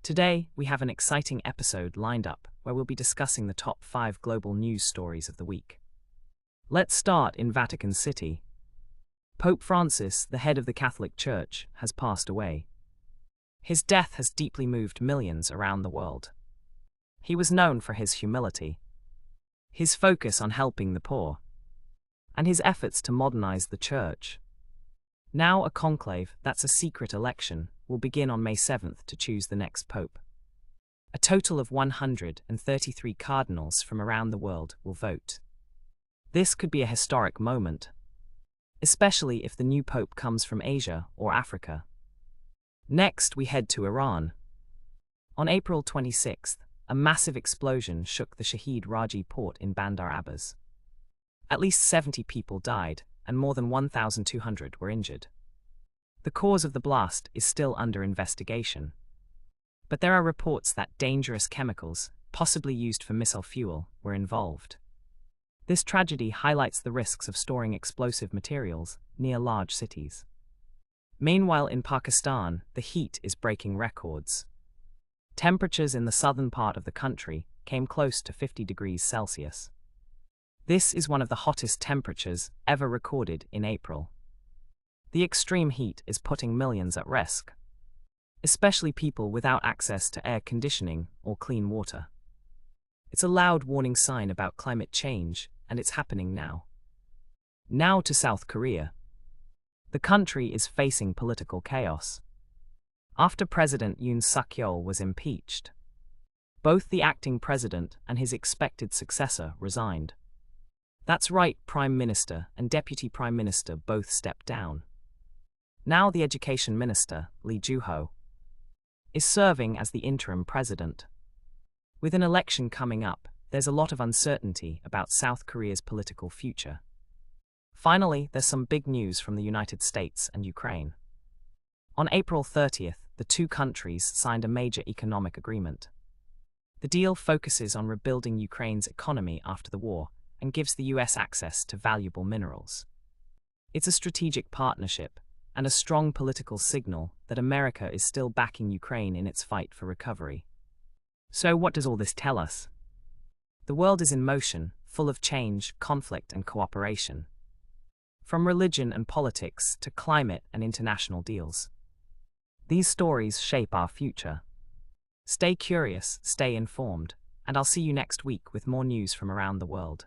Today, we have an exciting episode lined up where we'll be discussing the top 5 global news stories of the week. Let's start in Vatican City. Pope Francis, the head of the Catholic Church, has passed away. His death has deeply moved millions around the world. He was known for his humility, his focus on helping the poor, and his efforts to modernize the Church. Now a conclave, that's a secret election, will begin on May 7th to choose the next pope. A total of 133 cardinals from around the world will vote. This could be a historic moment, especially if the new pope comes from Asia or Africa. Next, we head to Iran. On April 26th, a massive explosion shook the Shahid Raji port in Bandar Abbas. At least 70 people died, and more than 1,200 were injured. The cause of the blast is still under investigation. But there are reports that dangerous chemicals, possibly used for missile fuel, were involved. This tragedy highlights the risks of storing explosive materials near large cities. Meanwhile, in Pakistan, the heat is breaking records. Temperatures in the southern part of the country came close to 50 degrees Celsius. This is one of the hottest temperatures ever recorded in April. The extreme heat is putting millions at risk, especially people without access to air conditioning or clean water. It's a loud warning sign about climate change, and it's happening now. Now to South Korea. The country is facing political chaos. After President Yoon Suk-yeol was impeached, both the acting president and his expected successor resigned. That's right, Prime Minister and Deputy Prime Minister both stepped down. Now the Education Minister, Lee Joo-ho, is serving as the interim president. With an election coming up, there's a lot of uncertainty about South Korea's political future. Finally, there's some big news from the United States and Ukraine. On April 30th, the two countries signed a major economic agreement. The deal focuses on rebuilding Ukraine's economy after the war and gives the US access to valuable minerals. It's a strategic partnership and a strong political signal that America is still backing Ukraine in its fight for recovery. So what does all this tell us? The world is in motion, full of change, conflict, and cooperation. From religion and politics to climate and international deals. These stories shape our future. Stay curious, stay informed, and I'll see you next week with more news from around the world.